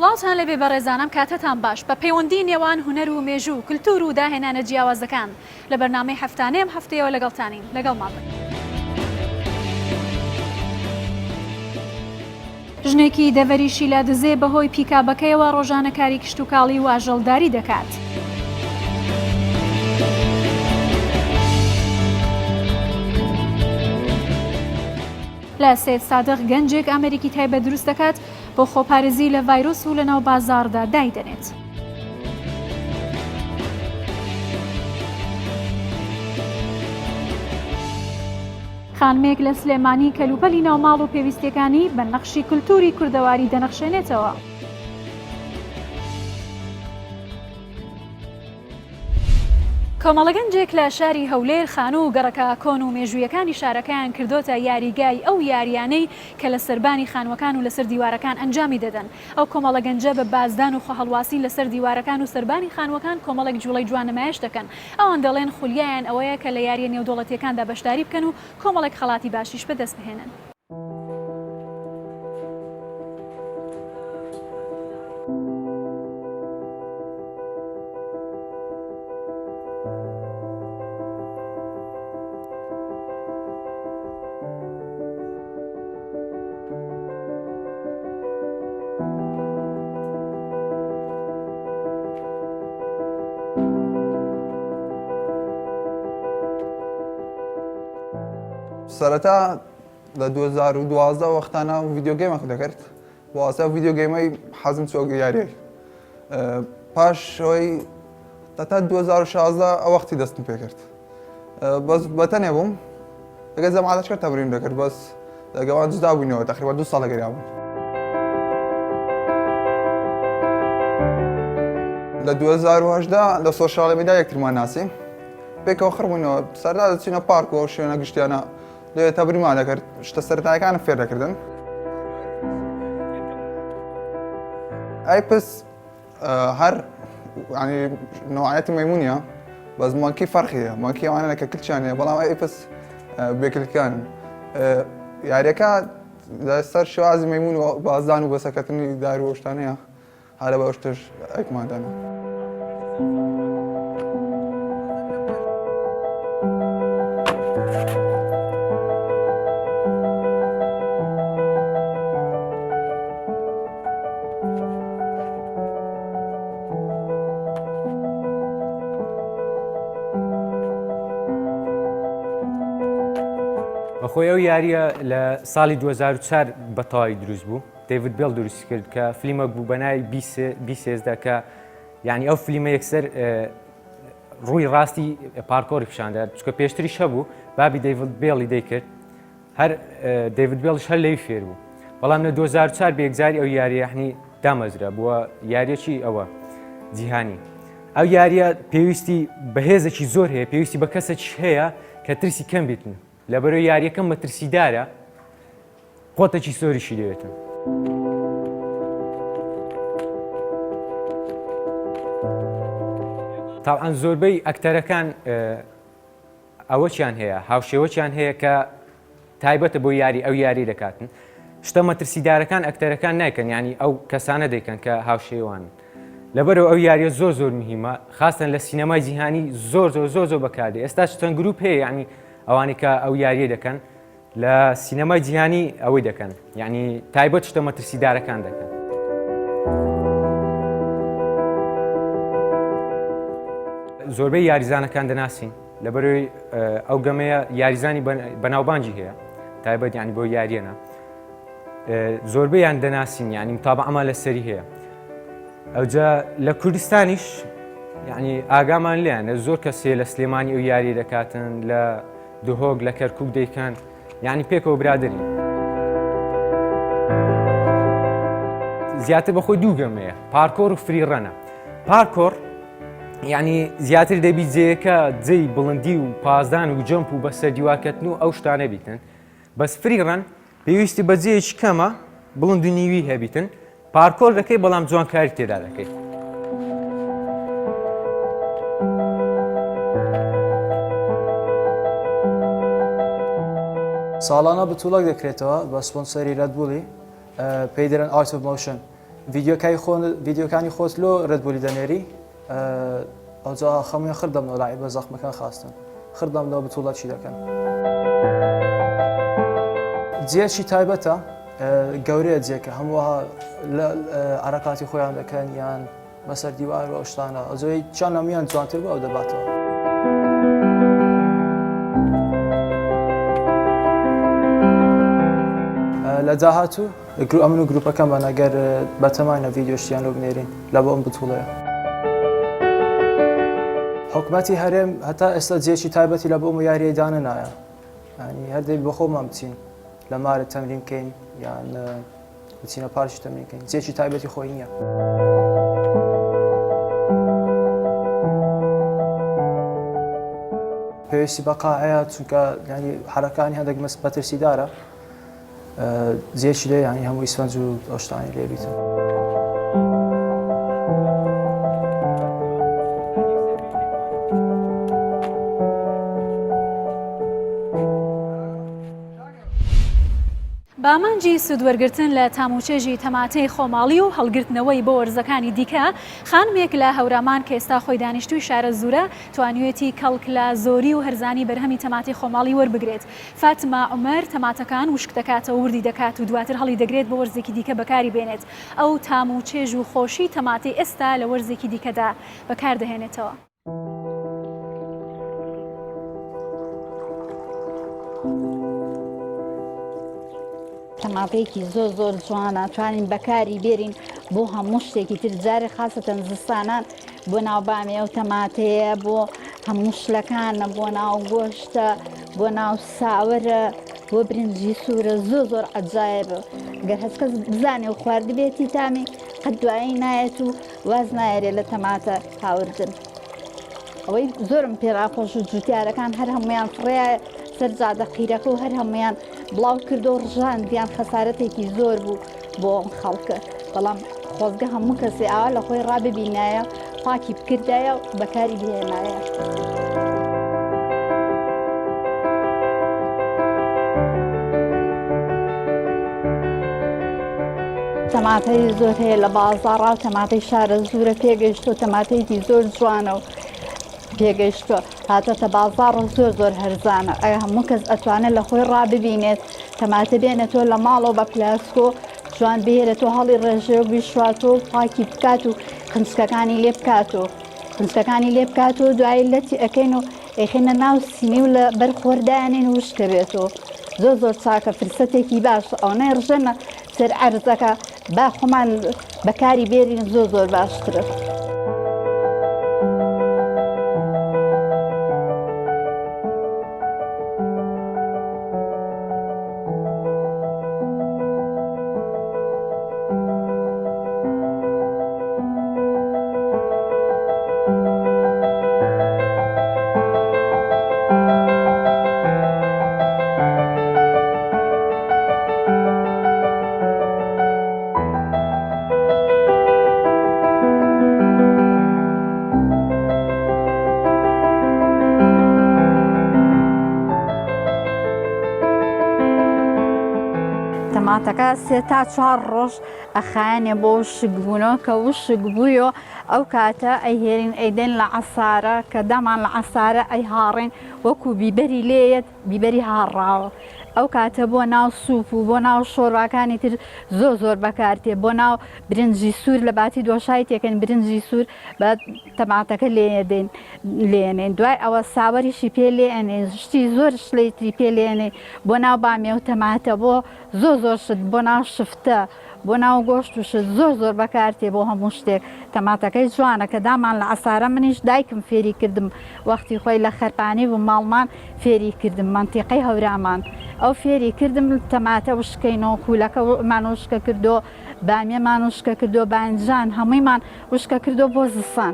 سڵاوتان لەبێ بەڕێزانم کاتتان باش بە پەیوەندی نێوان هونەر و مێژوو و کلتور و داهێنانە جیاوازەکان لە بەرنامەی هەفتانەیەم هەفتەیەوە لەگەڵتانین لەگەڵ ماڵن. ژنێکی دەڤەریشی لە دزێ بەهۆی پیکابەکەیەوە ڕۆژانە کاری کشت و کاڵی و ئاژەڵداری دەکات. لە سید سادق گەنجێک ئەمریکی تایبەت دروست دەکات بۆ خۆپارێزی لە ڤایرۆس و لەناو بازاڕدا دایدەنێت. خانمێک لە سلێمانی کەلوپەلی ناوماڵ و پێویستیەکانی بە نەخشی کولتوری کوردەواری دەنەخشێنێتەوە. کۆمەڵە گەنجێک لە شاری هەولێر خانوو و گەڕەکە کۆن و مێژوویەکانی شارەکەیان کردوتە یاریگای ئەو یاریانەی کە لە سەربانی خانوەکان و لەسەر دیوارەکان ئەنجامی دەدەن. ئەو کۆمەڵە گەنجە بە بازدان و خۆهەڵواسی لەسەر دیوارەکان و سەربانی خانوەکان کۆمەڵێک جوڵەی جوان نمایش دەکەن. ئەوان دەڵێن خولیایان ئەوەیە کە لە یاریە نێودوڵەتیەکاندا بەشداری بکەن و کۆمەڵێک خەڵاتی باشیش بەدەست بهێنن. سەرەتا لە 2012 وەختانە ڤیدیۆگەیمێک دەکرد بۆ ئاستا ڤیدیۆگەیمەی حەزم چۆ یاریەک پاش ئەوەی تا 2016 ئەو وەختی دەستم پێ کرد بەس بەتەنێ بووم لەگە زەمانەتەکە تەمرین دەکرد بەس لەگەوان جودا بووینەوە تقریبا 2 ساڵ لەگەریاوم. لە 2018 لە سۆشیاڵ میدیا یەکترمان ناسی پێکەوە خڕبووینەوە سەردا دەچینە پارک و شوێنە گشتیانە لێ تەمرینمان دەکرد شتە سەرەتاییەکانم فێر دەکردن. ئایپس هەر ینی نوعەتی مەیمونیە بەس مانکی فەرقیە مانکی ئەوانە کە کلچیان هەیە بەڵام ئایپس بێکلکانن. یاریەکە لەسەر شێوازی مەیمون و بازدان و بەسەکەتنی دار و شتانەیە هەرە بە ئەو شتش ئەیکماندانە. بەخۆی ئەو یاریە لە ساڵی 2004 بەتەواوی دروست بوو. دەیڤید بێڵ دروست کرد کە فلیمەک بوو بە ناوی بیسێزدا کە یعنی ئەو فلیمە یەکسەر ڕووی ڕاستی پارکۆری پیشاندا چکە پێشتریش هەبوو بابی دەیڤید بێڵی دەیکرد هەر دەیڤید بێڵش هەر لەوی فێر بوو. بەڵام لە 2004 بێگزاری ئەو یاریە یعنی دامەزرا بووە یاریەکی ئەوە جیهانی. ئەو یاریە پێویستی بەهێزێکی زۆر هەیە پێویستی بە کەسێکی هەیە کە ترسی کەم بێتن لەبەرەوەی یاریەکەم مەترسیدارە قۆتێکی سۆریشی دەوێتن. تاوان زۆربەی ئەکتەرەکان ئەوەچیان هەیە هاوشێوەچیان هەیە کە تایبەتە بۆ یاری ئەو یاری دەکاتن. شتە مەترسیدارەکان ئەکتەرەکان نایکەن ینی ئەو کەسانە دەیکەن کە هاوشێوانن. لەبەرەوە ئەو یاریە زۆر مهمە خاستن لە سینەمای جیهانی زۆر بەکاردێ. ئێستا چەند گروپ هەیە ینی ئەوانی کە ئەو یاریە دەکەن لە سینەمای جیهانی ئەوەی دەکەن یعنی تایبەت شتە مەترسیدارەکان دەکەن. زۆربەی یاریزانەکان دەناسین لەبەرەوەی ئەو گەمەیە یاریزانی بەناوبانجی هەیە تایبەت ینی بۆ یاریەنە زۆربەیان دەناسین ینی متابە ئەمە لەسەری هەیە. ئەوجا لە کوردستانیش یعنی ئاگامان لێیان زۆر کەسێ لە سلێمانی ئەو یاری دەکاتن لە دهۆک لە کەرکووک دەیکەن یعنی پێکەوە برادری. زیاتر بەخۆی دوو گەمەیە پارکۆر و فریڕەنە. پارکۆر یعنی زیاتر دەبی جێیەکە جێی بڵندی و پازدان و جەمپ و بەسەر دیوارکەتن و ئەو شتانە بیتن. بەس فریڕەن پێویستی بە جێیەکی کەمە بڵند و نیوی هەبیتن پارکۆر دەکەی بەڵام جوانکاری تێدا دەکەیت. ساڵانە بتوڵک دەکرێتەوە بە سپۆنسەری رەدبوڵی پێی دەرن ئارت ئۆف مۆشن ڤیدیۆکانی خۆت لۆ ڕێدبولی دەنێری ئەوجا خەموویان خردەمەوە لای بە زەخمەکان خاستن خردەمەوە بتوڵە چی دەکەن جێکی تایبەتە گەورەیە جێکە هەمووها لە عەرەکاتی خۆیان دەکەن یان بەسەر دیوار و ئەو ئەوجۆی چیان لەمیان جوانتر بوو ئەو دەباتەوە لە داهاتوو ئەمن و گروپەکەمان ئەگەر بەتەمانە ڤیدیۆشتیان لۆ بنێرین لە بۆ ئەم بتوڵەیە حکومەتی هەرێم هەتا ئێستا جێکی تایبەتی لە بۆ ئەم یاریەدانە نایە ینی هەردەی بە خۆمان بچین لە مارە تەمرین بکەین یان بچینە پارکی تەمرین بکەین جێکی تایبەتی خۆی نییە پێویستی بە قاعەیە چونکە ینی حەرەکانی هەندێک بەترسیدارە جێکی لێ ینی هەمووی سفەنج و ئەو شتانی لێ بیتن بامانجی سودوەرگرتن لە تاموچێژی تەماتەی خۆماڵی و هەڵگرتنەوەی بۆ وەرزەکانی دیکە خانمێک لە هەورامان کە ئێستا خۆی دانیشتووی شارە زورە توانوێتی کەڵک لە زۆری و هەرزانی بەرهەمی تەماتی خۆماڵی وەربگرێت فاتما عومەر تەماتەکان وشک دەکاتەوە وردی دەکات و دواتر هەڵی دەگرێت بە وەرزێکی دیکە بەکاری بێنێت ئەو تاموچێژ و خۆشی تەماتی ئێستا لە وەرزێکی دیکەدا بەکاردەهێنێتەوە تەماتەیەکی زۆر جوانە توانین بەکاری بێرین بۆ هەموو شتێکی تر جارێ خاستەن زستانان بۆ ناو بامێ و تەماتەیە بۆ هەموو شلەکانە بۆ ناو گۆشتە بۆ ناو ساوەرە بۆ برنجی سوورە زۆر عەجایبە گەر هەست کەس بزانێ و خواردبێتی تامی قەت دوایی نایەت و واز نایەرێت لە تەماتە هاوردن ئەوەی زۆرم پێڕاخۆش و جوتیارەکان هەر هەمویان فڕێە سەرجادە قیرەکە و هەر هەمویان بڵاو کردو و ڕژاندیان خەسارەتێکی زۆر بوو بۆ ئەم خەڵکە بەڵام خۆزگە هەموو کەسێ ئاوا لە خۆی ڕاببینایە پاکی بکردایە و بەکاری بهێنایە تەماتەی زۆر هەیە لە بازاڕا و تەماتەی شارە زورە پێگەیشتۆ تەماتەیەکی زۆر جوانە و پێگەیشتووە هاتەتە بازاڕ زۆر هەرزانە ئەگە هەموو کەس ئەتوانێت لە خۆی ڕاببینێت تەماتە بێنێتەوە لە ماڵەوە بە پلاسکۆ جوان بهێرێتەوە هەڵی ڕێژەوە بیشواتەوە پاکی بکات و خنچکەکانی لێ بکاتەوە دوایی لەتی ئەەکەین و ئەیخێنە ناو سینی و لە بەر خۆردایانێن وشکە بێتەوە زۆر چاکە فرسەتێکی باش ئەوەی ڕژەنە سەر عەرزەکە با خۆمان بەکاری بێرین زۆر باشترە تەماتەکە 3 تا 4 ڕۆژ ئەخایەنێ بۆ وشکبوونەوە کە وشک بوویەوە ئەو کاتە ئەیهێرین ئەیدەن لە عەسارە کە دامان لە عەسارە ئەی هاڕێن وەکو بیبەری لێیەت بیبەری هاڕاوە ئەو کاتە بۆ ناو سوپ و بۆ ناو شۆڕواکانی تر زۆر بەکارتێ بۆ ناو برنجی سوور لە باتی دۆشای تێکەن برنجی سوور بە تەماتەکە لێنێن دوای ئەوە ساوەریشی پێ لێنێ شتی زۆر شلەیتری پێ لێنێ بۆ ناو بامێ و تەماتە بۆ زۆر شت بۆ ناو شفتە بۆ ناو گۆشت و شت زۆر بەکارتێ بۆ هەموو شتێک تەماتەکەی جوانە کە دامان لە عەسارە منیش دایکم فێری کردم وەختی خۆی لە خەرپانی و ماڵمان فێری کردم مەنتیقەی هەورامان ئەو فێری کردم تەماتە وشکەینەوە خولەکە مان وشکە کردو بامیەمان وشکە کردو بانجان هەموویمان وشکە کردو بۆ زستان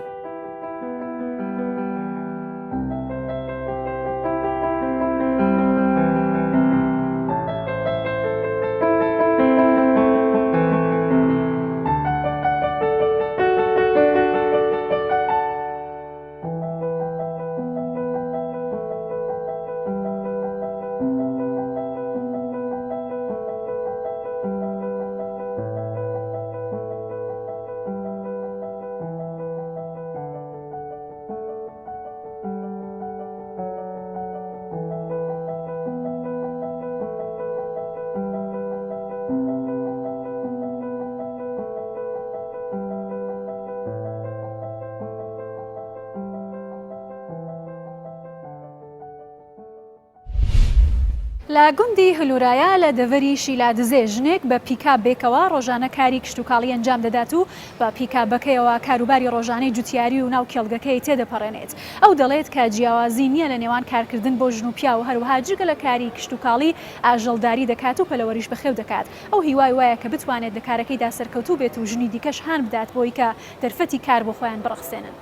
لە گوندی هەلوورایە لە دەڤەری شیلادزێ ژنێک بە پیکاب بێکەوە ڕۆژانە کاری کشتتوکاڵی ئەنجام دەدات و بە پیکابەکەیەوە کاروباری ڕۆژانەی جوتیاری و ناو کێڵگەکەی تێدەپەڕێنێت. ئەو دەڵێت کە جیاوازی نییە لە نێوان کارکردن بۆ ژن و پیا و هەروەها جگە لە کاری کشتتوکاڵی ئاژەڵداری دەکات و پەلەوەریش بەخێو دەکات. ئەو هیوای وایە کە بتوانێت لە کارەکەیدا سەرکەوتوو بێت و ژنی دیکەش هان بدات بۆی کە دەرفەتی کار بۆ خۆیان بڕەخسێنن.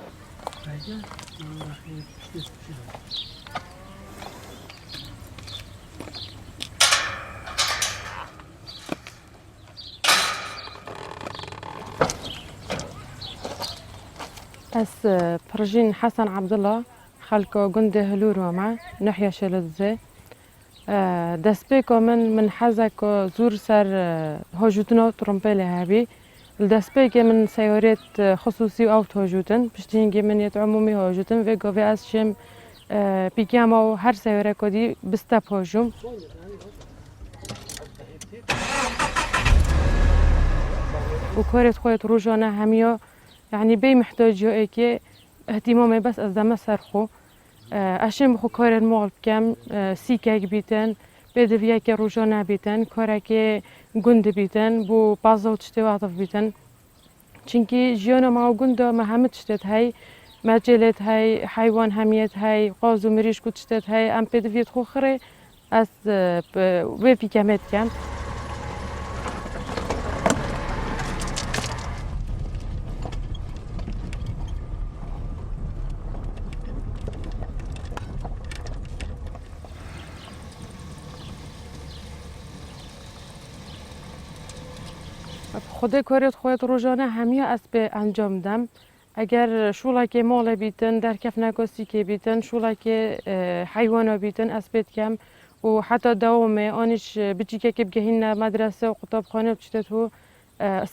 أس برجين حسن عبد الله خلكو جندي هلور ومع ناحية شلزة دسبيكو من حزكو زور سر هجوتنا ترمبيلي هابي الدسبيكي من سيارات خصوصي أو هجوتن بشتينجي من يت عمومي هجوتن فيجو في أسشم بيجامو هر سيارة كودي بستاب هجوم وكورت خويت روجانا هميو يعني بي محتاج يوكي اهتمامي بس از دم سرخو اشم بخو کار المال بكم سيكاك بيتن بدويا كي روجانا بيتن كاركي گند بيتن بو بازو تشتي واطف بيتن چونكي جيانا ماو گند ما همه تشتت هاي مجلت هاي حيوان هميت هاي قازو مريش كو تشتت هاي ام بدويت خو خري از وفي كمت كم خود کارت خودت روزانه همیه از به انجام دم اگر شولا که مال بیتن در کف نگاسی که بیتن شولا که حیوانا بیتن از بیت کم و حتی دوامه آنش بچی که بگهین مدرسه و کتابخانه بچتو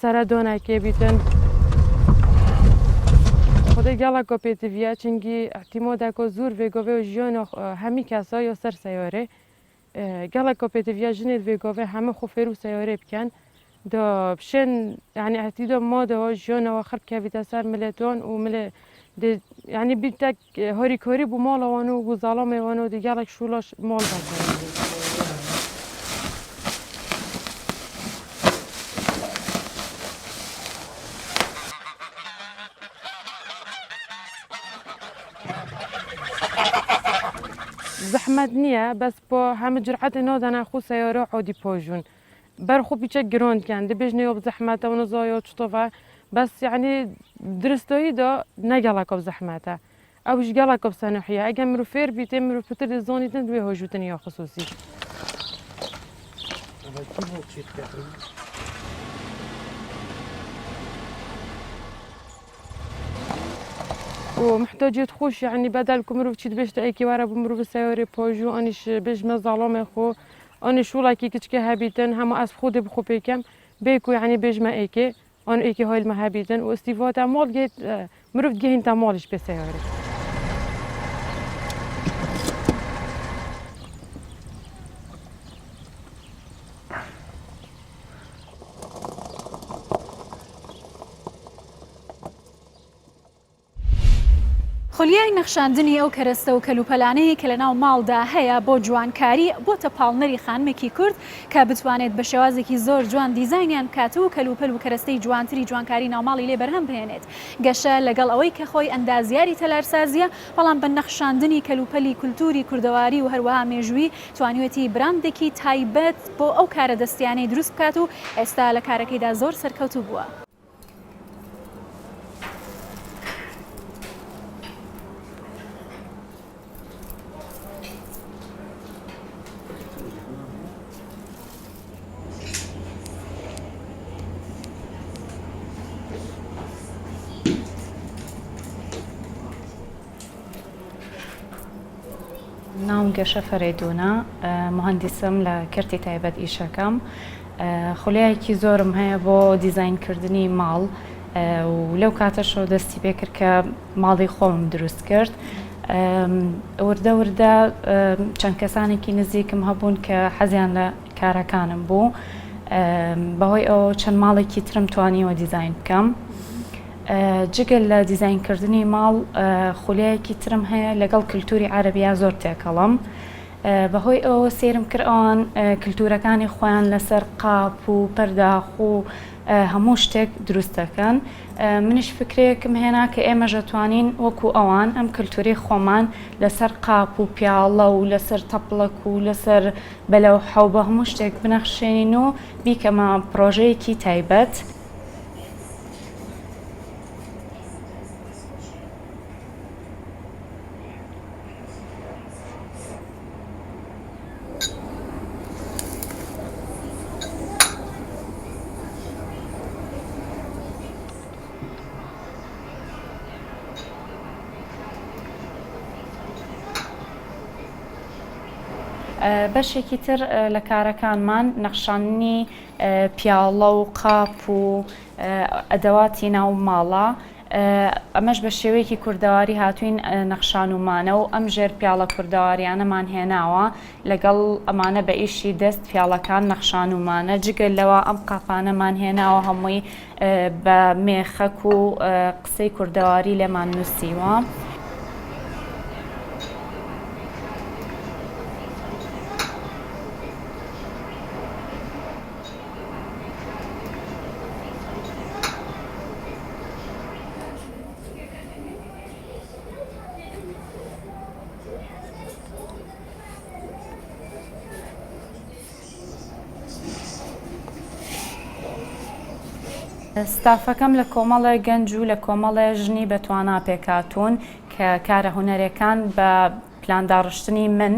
سردانه که بیتن خود گلا کپیت ویا چنگی اعتماد کو زور و گوه جیان همی کسا یا سر سیاره گلا کپیت ویا جنید و گوه همه خوفرو سیاره بکن دا بشن يعني اعتيدا ما دا جانا وخرب كافيتا سر ملتون ومل يعني بيتك هاري كاري بو مال وانو و ظلام وانو ديگرك شولاش مال بسر زحمت نیه بس با همه جرعت نادن خو سیاره عادی پاجون برخو بيتشا جراند كان دي بيجني بزحمته ونزايا وشطفه بس يعني درستوي دا نقلك بزحمته او ايش قالك بسنحيه اجمرو فير بيتمرو فتر زوني تندوي هوجوتني يا خصوصي ومحتاج تخش يعني بدلكم مرو تشد باش تايكي ورا بمرو بالسيارة باجو انيش باش مظلام خو أنا شو لاكي كتشكي هابيتن هم أس خود بخو بيكم بيكو يعني بيجمع إيكي أنا إيكي هاي المهابيتن واستفادة مال جيت مرفت جهين تمالش بسيارة خۆلیای نەخشاندنی ئەو کەرەستە و کەلوپەلانەیە کە لە ناو ماڵدا هەیە بۆ جوانکاری بۆتە پاڵنەری خانمێکی کورد کە بتوانێت بە شێوازێکی زۆر جوان دیزاینیان بکات و کەلوپەل و کەرەستەی جوانتری جوانکاری ناوماڵی لێ بەرهەم بهێنێت گەشە لەگەڵ ئەوەی کە خۆی ئەندازیاری تەلارسازیە بەڵام بە نەخشاندنی کەلوپەلی کولتوری کوردەواری و هەروەها مێژووی توانیوەتی براندێکی تایبەت بۆ ئەو کارە دەستیانەی دروست بکات و ئێستا لە کارەکەیدا زۆر سەرکەوتوو بووە. ناوم گەشە فەرێدونە مهندسم لە کەرتی تایبەت ئیشەکەم خولایەکی زۆرم هەیە بۆ دیزاینکردنی ماڵ و لەو کاتەشەوە دەستی پێ کرد کە ماڵی خۆم دروست کرد وردە وردە چەند کەسانێکی نزیکم هەبوون کە حەزیان لە کارەکانم بوو بەهۆی ئەو چەند ماڵێکی ترم توانیوە دیزاین بکەم جگەل لە دیزاینکردنی ماڵ خولایەکی ترم هەیە لەگەڵ کللتوری عەرەبیا زۆر تێکەڵم بەهۆی ئەوە سێرم کرد ئەوان کللتورەکانی خۆیان لەسەر قاپ و پەرداخ و هەموو شتێک دروستەکەن. منیش فکرەیەکم هێنا کە ئێمە ژەتوانین وەکو ئەوان ئەم کللتوری خۆمان لەسەر قاپ و پیاڵە و لەسەر تەپڵک و لەسەر بەلەو حەو بە هەموو شتێک بنەخشێنین و بیکەمە پرۆژەیەکی تایبەت. بەشێکی تر لە کارەکانمان نەخشاندنی پیاڵە و قاپ و ئەدەواتی ناو ماڵە. ئەمەش بە شێوەیەکی کوردەواری هاتوین نەخشانومانە و ئەم ژێر پیاڵە کوردەواریانەمان هێناوە لەگەڵ ئەمانە بە ئیشی دەست پیاڵەکان نەخشانومانە. جگەل لەوە ئەم قاپانەمان هێناوە هەمووی بە مێخەک و قسەی کوردەواری لێمان نووسیوە. ستافەکەم لە کۆمەڵە گەنج و لە کۆمەڵە ژنی بەتوانا پێکاتون کە کارە هونەرەکان بە پلانداڕشتنی من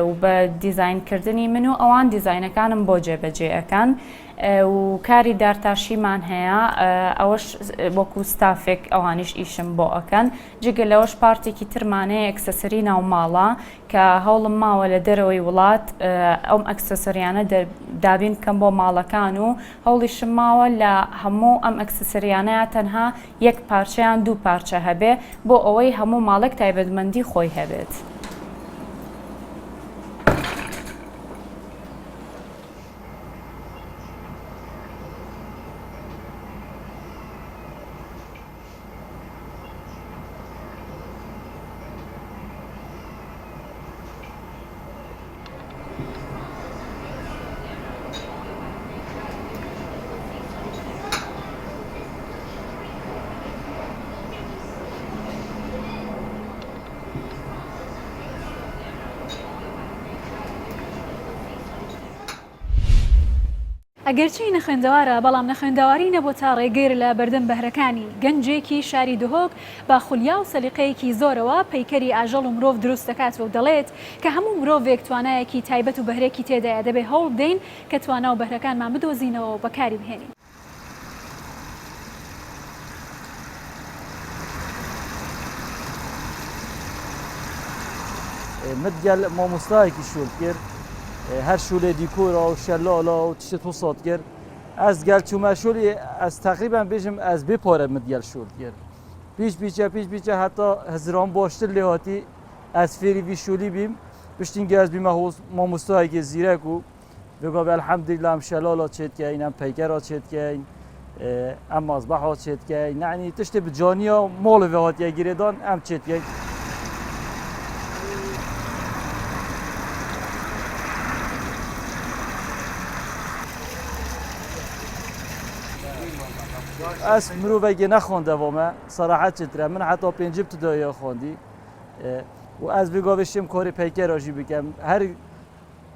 و بە دیزاینکردنی من و ئەوان دیزاینەکانم بۆ جێبەجێەکەن و کاری دارتاشیمان هەیە. ئەوەش وەکو ستافێک ئەوانیش ئیشم بۆ ئەکەن. جگە لەوەش پارتێکی ترمانەیە ئەکسەسەری ناوماڵە کە هەوڵم ماوە لە دەرەوەی وڵات ئەم ئەکسەسەریانە دابین بکەم بۆ ماڵەکان و هەوڵیشم ماوە لە هەموو ئەم ئەکسەسەریانەیە تەنها یەک پارچەیان دوو پارچە هەبێ بۆ ئەوەی هەموو ماڵێک تایبەتمەندی خۆی هەبێت. ئەگەرچی نەخوێندەوارە بەڵام نەخوێندەواری نەبوو تا ڕێگەیر لە بەردەم بەهرەکانی گەنجێکی شاری دهۆک با خولیا و سەلیقەیەکی زۆرەوە پەیکەری ئاژەڵ و مرۆڤ دروست دەکاتەوە و دەڵێت کە هەموو مرۆڤێک توانایەکی تایبەت و بەهرێکی تێدایە دەبێ هەوڵ بدەین کە توانا و بەهرەکانمان بدۆزینەوە و بەکاری بهێنین. متگەل مامۆستایەکی شۆل کرد هەر شولێ دیکۆرە و شەلاڵە و تشت و سات کرد. ئەس گەل چوومە شۆلی ئەس تقریبان بێژم ئەس بپارە متگەل شۆل کرد. پیش بیچە هەتا هەزران باشتر لێ هاتی ئەس فێری وی شۆلی بیم پشتین گەز بیمە مامۆستایەکی زیرەک و بگۆ ئەلحەمدولیلا ئەم شەلاڵە چێتکەین ئەم پەیکەرە چێتکەین ئەم مازبەحە چێتکەین نعنی تشتێ بجانیە ماڵ وێ هاتیە گیرێدان ئەم چێتکەین. ئەس مرۆڤێکی نەخۆندەوەمە سەراحەت چترە من حتا پێنج ابتدایی خوۆندی و ئەس بگۆڤشتیم کۆری پەیکەرەژی بکەم هەر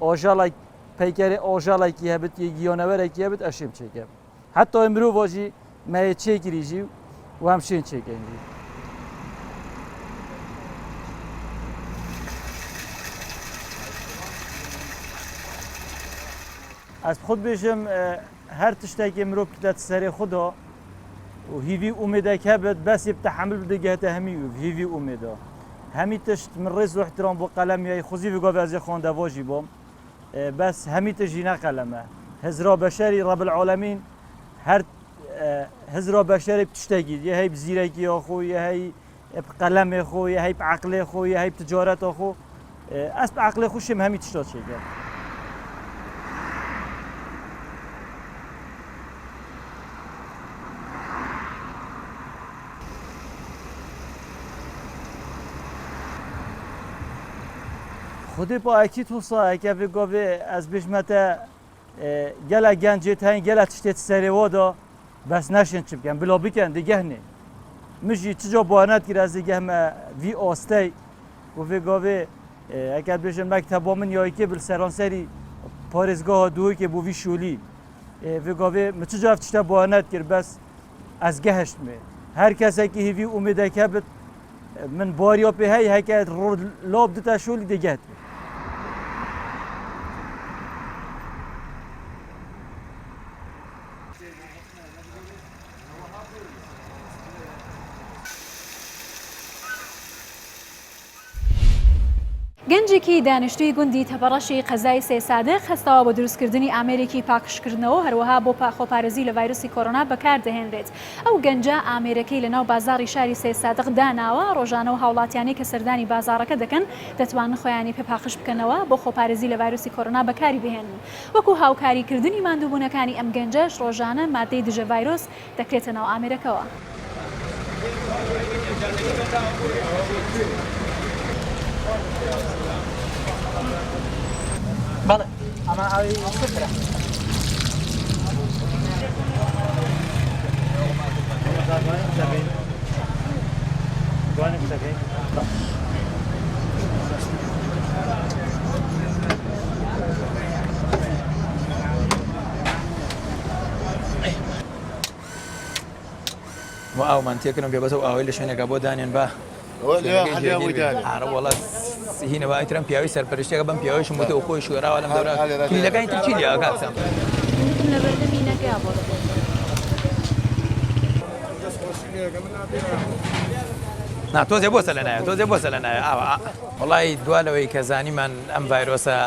ئۆژاڵێک پەیکەری ئۆژاڵێکی هەبێت گیۆنەوەرێکی هەبێت ئەشیم چێکەم حتا مرۆڤۆژی مایە چێگیریژی و هەم شوێن چێکەنجی. ئەس خود بێژم هەر تشتێکی مرۆڤ کردێت سەرێ خودۆ و هیوی ئومێدێک هەبێت بەسی تەحمل بدەگێتە هەمی و هیوی ئومێدا هەمی تشت من ڕێز و احترام بۆ قەلەمیای خوزی بگۆڤێزی خۆندەڤۆژی بۆم بەس هەمی تژی نەقەلەمە هزرا بەشەری ڕەبالعالەمین هەر هزرا بەشەری تشتێکی یە هەی زیرەکی خۆ یە هەی قەلەمێ خۆ یە هەی عەقلێ خۆ یە هەی تجارەتە خۆ ئەس عەقلێ خوشم هەمی تشتا چێکرد. خودی با اکید حسا که به گوه از بشمته گله گنجی تاین گله تشتت سری وادا بس نشین چی بکن بلا بکن دیگه نه مشی چجا بانت گیر از دیگه ما وی آستی و به گوه اگر بشم مکتبا من یا که بر سرانسری پارزگاه دوی که بو وی شولی و گوه مچجا تشتا بانت گیر بس از گهشت می هر کسی که هیوی امیده که بد من باریا به هی هکت رو لاب دتا شولی دیگه گەنجێکی دانیشتووی گوندی تەپەڕەشی قەزای سێ سادق هەستاوە بۆ دروستکردنی ئامێرێکی پاکشکردنەوە هەروەها بۆ خۆپارێزی لە ڤایرۆسی کۆڕۆنا بەکاردەهێنرێت. ئەو گەنجە ئامێرەکەی لەناو بازاڕی شاری سێ سادق داناوە ڕۆژانە و هاوڵاتیانی کە سەردانی بازاڕەکە دەکەن دەتوانن خۆیانی پێ پاخش بکەنەوە بۆ خۆپارێزی لە ڤایرۆسی کۆڕۆنا بەکاری بهێنن. وەکو هاوکاریکردنی ماندووبوونەکانی ئەم گەنجەش ڕۆژانە مادەی دژە ڤایرۆس دەکرێتە ناو ئامێرەکەوە. بله اما اوی سفره و ئاو مانتێکردم پێ بەس و ئاوی لە شوێنێکە بۆ دانێن بە وڵات هینەوە ئایترم پیاوی سەرپەرشتێکە بەم پیاویشم وتە و خۆی شوێراوە لەم دەورە کلیلەکانی تر چی لێ کاکسم تۆزێ بۆ سەلەنایە تۆزێ بۆ سەلەنایە وڵی دوالەوەی کە زانیمان ئەم ڤایرۆسە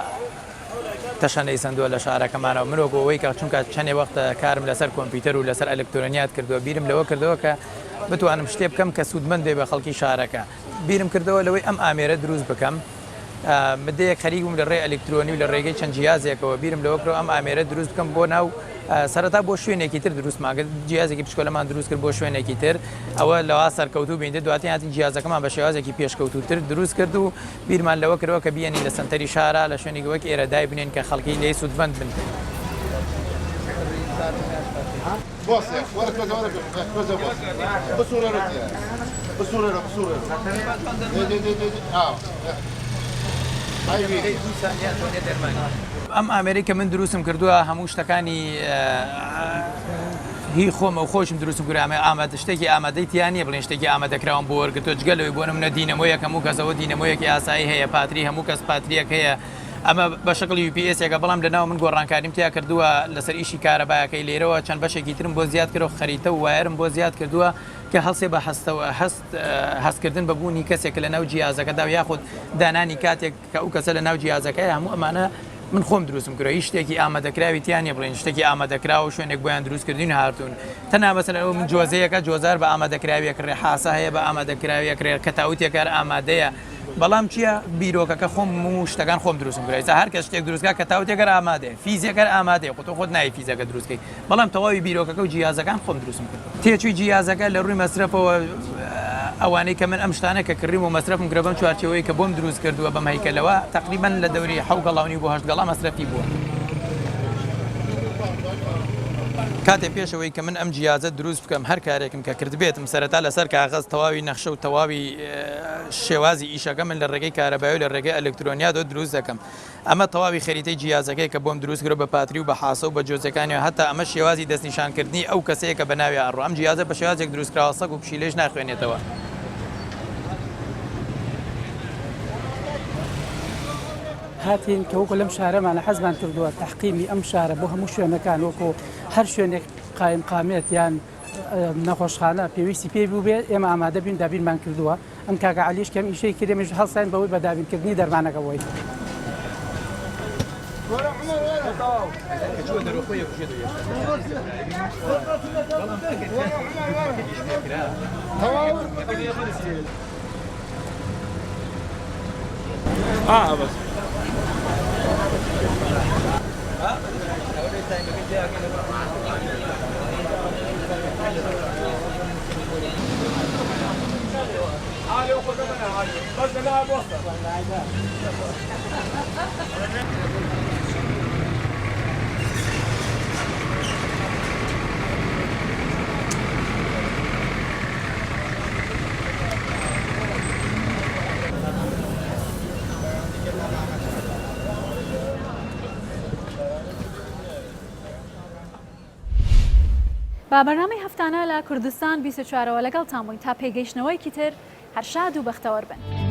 تەشەنەی سندووە لە شارەکەمانەوە مرۆڤ ئەوەی کە چونکە چەندێ وەختە کارم لەسەر کۆمپیوتەر و لەسەر ئەلکترۆنیات کردووە بیرم لەوە کردەوە کە بتوانم شتێ بکەم کە سوودمەند بێ بە خەڵکی شارەکە بیرم کردەوە لەوەی ئەم ئامێرە دروست بکەم مدەیەک خەریک بووم لە ڕێ ئەلکترۆنی و لە ڕێگەی چەند جیازێکەوە بیرم لەوە کرەوە ئەم ئامێرە دروست بکەم بۆ ناو سەرەتا بۆ شوێنێکی تر دروست ماگە جیازێکی پشکۆلەمان دروست کرد بۆ شوێنێکی تر ئەوە لەوا سەرکەوتوو بینێت دواتین هاتی جیازەکەمان بە شێوازێکی پێشکەوتوتر دروست کرد و بیرمان لەوە کردەوە کە بیێنی لە سنتەری شارە لە شوێنێکی وەک ئێرە دای بنێن کە خەڵکی لێی سوودمەند بن. ئەم ئامێریکە من دروستم کردووە هەموو شتەکانی هی خۆمە و خۆشم دروستم کردامە ئامادە شتێکی ئامادەی تیانە بڵێن شتێکی ئامادەکراوم بۆ وەرگتۆ جگەلەوەی بۆ نمونە دینەمۆیەک هەموو کەسەوە دینەمۆیەکی ئاسایی هەیە پاتری هەموو کەس پاتریەک هەیە ئەمە بە شکلی UPSێکە بەڵام لەناو من گۆڕانکاریم تیا کردووە لەسەر ئیشی کارەبایەکەی لێرەوە چەند بەشێکی ترم بۆ زیاد کردەوە خەریتە و وایرم بۆ زیاد کردووە کە هەڵسێ بە هەستکردن بەبوونی کەسێک لە ناو جیازەکەدا و یاخود دانانی کاتێک کە ئەو کەسە لە ناو جیازەکەی هەموو ئەمانە من خۆم دروستم کردەوە هیچ شتێکی ئامادەکراوی تیانە بڵێن شتێکی ئامادەکراوە و شوێنێک بۆیان دروستکردین هاتوون تەنها بەسەر ئەوە من جۆزەیەکە جۆزار بە ئامادەکراویەک ڕێ حاسە هەیە بە ئامادەکراویەک ڕێ کەتاوتێکار ئامادەیە بەڵام چییە بیرۆکەکە خۆم و شتەکان خۆم دروستم کرایسا هەر کەس شتێک دروستکە کە تاوتێکەر ئامادەیە فیزیەکەر ئامادەیە خۆ خۆت ناوی فیزەکە دروستکەی بەڵام تەواوی بیرۆکەکە و جیازەکان خۆم دروستم کرد تێچووی جیازەکە لە ڕووی مەسرفەوە ئەوانەی کە من ئەم شتانە کە کڕیم و مەسرفم کرە بەم چوارچەوەی کە بۆم دروست کردووە بەم هەیکەلەوە تقریباً لە دەوری 7 گەڵاونی بۆ 8 گەڵا مەسرفی بووە کاتێ پێشەوەی کە من ئەم جیازە دروست بکەم هەر کارێکم کە کردبێتم سەرەتا لەسەر کاغەز تەواوی نەخشە و تەواوی شێوازی ئیشەکە من لە ڕێگەی کارەبایی و لە ڕێگەی ئەلکترۆنیاتۆ دروست دەکەم ئەمە تەواوی خەریتەی جیازەکەی کە بۆم دروست کرۆ بە پاتری و بە حاسە و بە جۆزەکانیەوە هەتا ئەمە شێوازی دەستنیشانکردنی ئەو کەسەیە کە بە ناوی ئاڕۆ ئەم جیازە بە شێوازێک دروستکراوە سەگ و پشیلەش ناخوێنێتەوە هاتین کە وەکو لەم شارەمانە حەزمان کردووە تەحقیمی ئەم شارە بۆ هەموو شوێنەکان وەکو هەر شوێنێک قایم قامێت یان نەخۆشخانە پێویستی پێ بوو بێت ئێمە ئامادە بین دابینمان کردووە ئەم کاگە عەلیش کەم ئیشەی کردێمەش هەڵساین بەوەی بە دابینکردنی دەرمانەکەەوەی بس با بەرنامەی هەفتانە لە کوردستان 24ەوە لەگەڵ تامبووین تا پێگەیشتنەوەیکی تر هەر شاد و بەختەوەر بن.